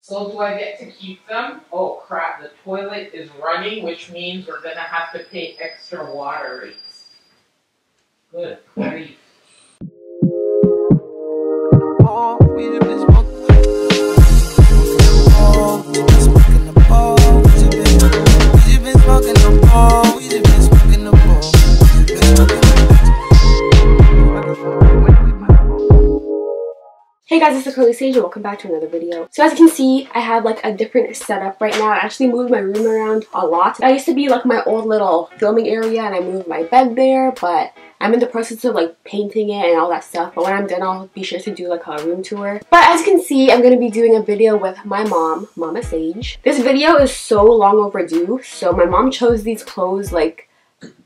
So do I get to keep them? Oh crap, the toilet is running, which means we're gonna have to pay extra water rates. Good grief. Hey guys, it's TheCurlySage and welcome back to another video. So as you can see, I have like a different setup right now. I actually moved my room around a lot. I used to be like my old little filming area and I moved my bed there, but I'm in the process of like painting it and all that stuff. But when I'm done, I'll be sure to do like a room tour. But as you can see, I'm going to be doing a video with my mom, Mama Sage. This video is so long overdue. So my mom chose these clothes like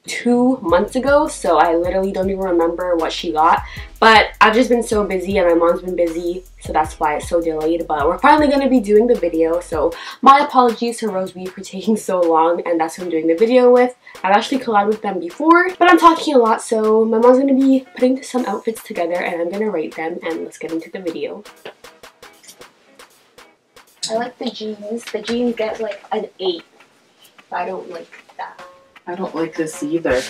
2 months ago, so I literally don't even remember what she got, but I've just been so busy and my mom's been busy, so that's why it's so delayed. But we're finally going to be doing the video, so my apologies to Rosewe for taking so long, and that's who I'm doing the video with. I've actually collabed with them before, but I'm talking a lot, so my mom's going to be putting some outfits together and I'm going to rate them, and let's get into the video. I like the jeans. The jeans get like an 8, but I don't like that. I don't like this either.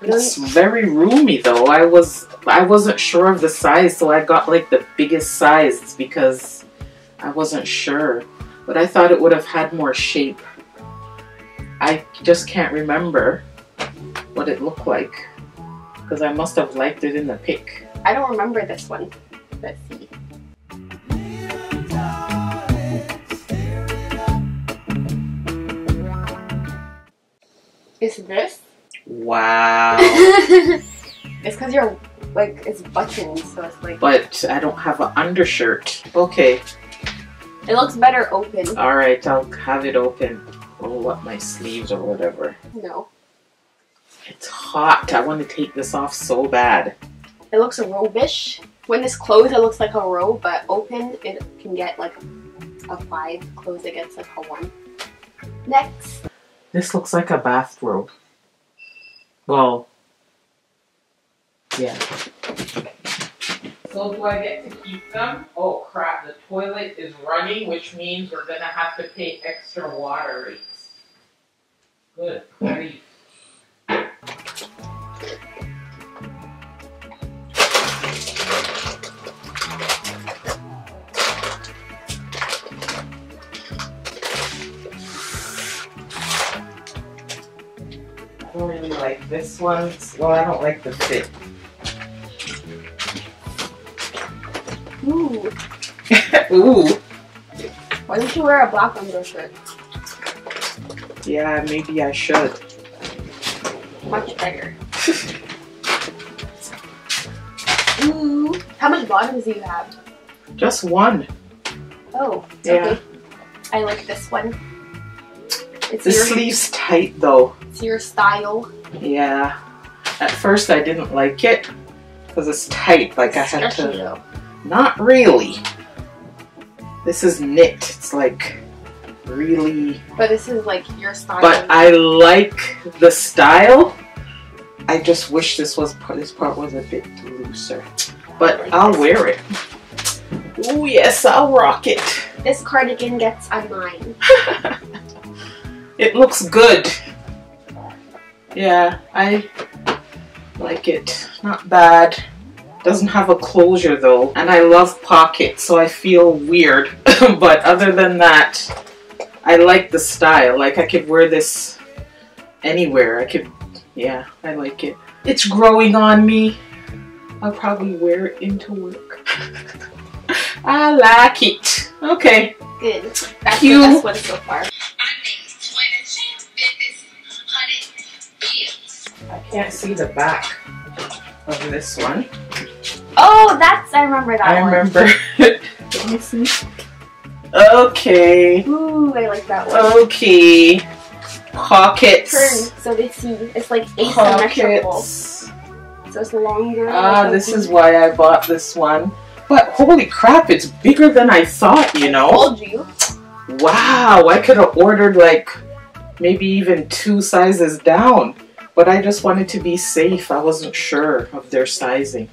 It's very roomy though. I wasn't sure of the size, so I got like the biggest size because I wasn't sure. But I thought it would have had more shape. I just can't remember what it looked like because I must have liked it in the pic. I don't remember this one. Let's see. Is this? Wow. It's because you're like, it's buttons, so it's like. But I don't have an undershirt. Okay. It looks better open. Alright, I'll have it open. Roll up my sleeves or whatever. No. It's hot. I want to take this off so bad. It looks a robe-ish. When it's closed, it looks like a robe, but open, it can get like a 5. Closed, it gets like a 1. Next. This looks like a bathrobe. Well, yeah. So do I get to keep them? Oh crap, the toilet is running, which means we're gonna have to pay extra water rates. Good grief. I don't really like this one. Well, I don't like the fit. Ooh. Ooh. Why don't you wear a black undershirt? Yeah, maybe I should. Much better. Ooh. How much bottoms do you have? Just one. Oh, yeah. Okay. I like this one. It's the sleeve's tight though. It's your style. Yeah. At first I didn't like it because it's tight. Like I had to. Though. Not really. This is knit. It's like really. But this is like your style. But I like the style. I just wish this part was a bit looser. But like I'll wear it. Oh yes, I'll rock it. This cardigan gets a 9. It looks good. Yeah, I like it. Not bad. Doesn't have a closure though. And I love pockets, so I feel weird. But other than that, I like the style. Like I could wear this anywhere. Yeah, I like it. It's growing on me. I'll probably wear it into work. I like it. Okay. Good. That's the best one so far. I can't see the back of this one. Oh, I remember that one. I remember. Let me see. Okay. Ooh, I like that one. Okay. Pockets. Turn so they see. It's like asymmetrical. So it's longer. Ah, this is why I bought this one. But holy crap, it's bigger than I thought, you know? I told you. Wow, I could have ordered like maybe even 2 sizes down. But I just wanted to be safe. I wasn't sure of their sizing.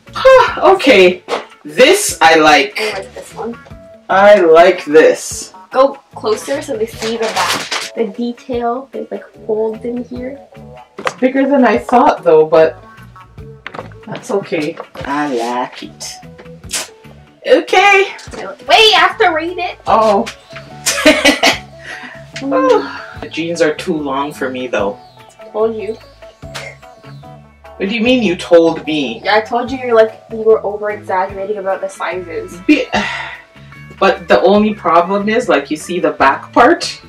Okay, this I like. I like this one. I like this. Go closer so they see the back. The detail, there's like folds in here. It's bigger than I thought though, but that's okay. I like it. Okay. Wait, I have to read it. Oh. The jeans are too long for me though. Told you. What do you mean you told me? Yeah, I told you you were over exaggerating about the sizes. But the only problem is, like, you see the back part?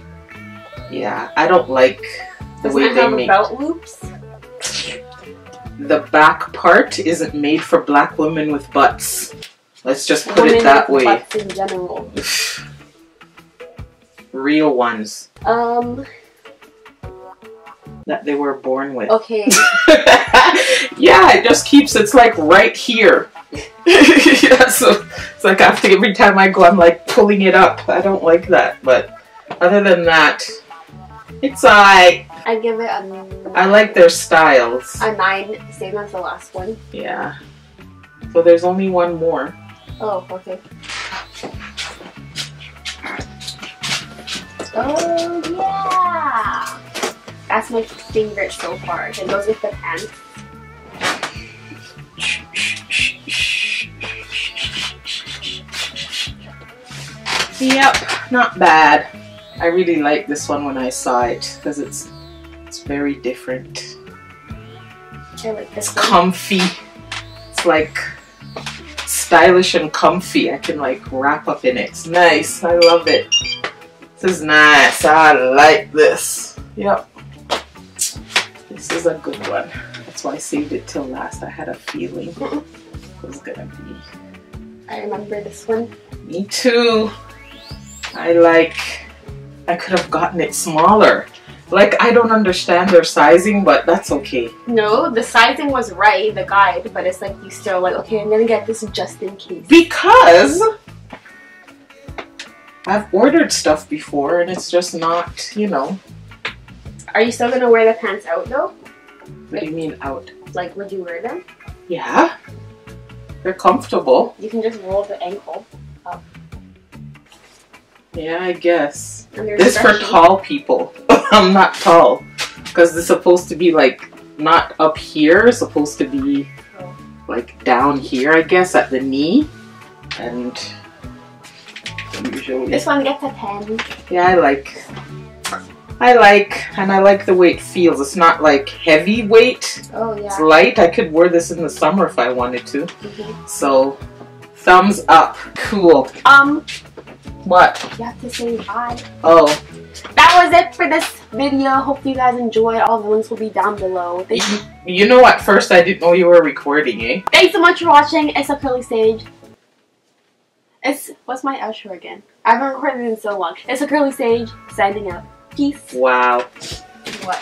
Yeah, I don't like the way they make belt loops. The back part isn't made for black women with butts. Let's just put it that way. Butts in general. Real ones. That they were born with. Okay. Yeah, it just keeps, it's like right here. Yeah, so it's like after every time I go, I'm like pulling it up. I don't like that, but other than that, it's alright. I give it a 9. I like their styles. A 9, same as the last one. Yeah. So there's only one more. Oh, okay. Oh yeah! That's my favorite so far. It goes with the pants. Yep, not bad. I really like this one when I saw it because it's very different. I like this it's one. Comfy. It's like stylish and comfy. I can like wrap up in it. It's nice. I love it. This is nice. I like this. Yep. This is a good one. That's why I saved it till last. I had a feeling it was gonna be. I remember this one. Me too. I could have gotten it smaller. Like, I don't understand their sizing, but that's okay. No, the sizing was right, the guide, but it's like you still like, okay, I'm gonna get this just in case. Because I've ordered stuff before and it's just not, you know. Are you still gonna wear the pants out though? What do you mean out? Like, would you wear them? Yeah. They're comfortable. You can just roll the ankle up. Yeah, I guess. This is for tall people. I'm not tall. Because it's supposed to be like, not up here. It's supposed to be like down here, I guess, at the knee. And usually... This one gets a 10. Yeah, I like, and I like the way it feels. It's not like heavy weight. Oh, yeah. It's light. I could wear this in the summer if I wanted to. So, thumbs up. Cool. What? You have to say bye. Oh. That was it for this video. Hope you guys enjoyed. All the links will be down below. You know, at first I didn't know you were recording, eh? Thanks so much for watching. It's TheCurlySage. What's my outro again? I haven't recorded in so long. It's TheCurlySage signing out. Peace. Wow. What?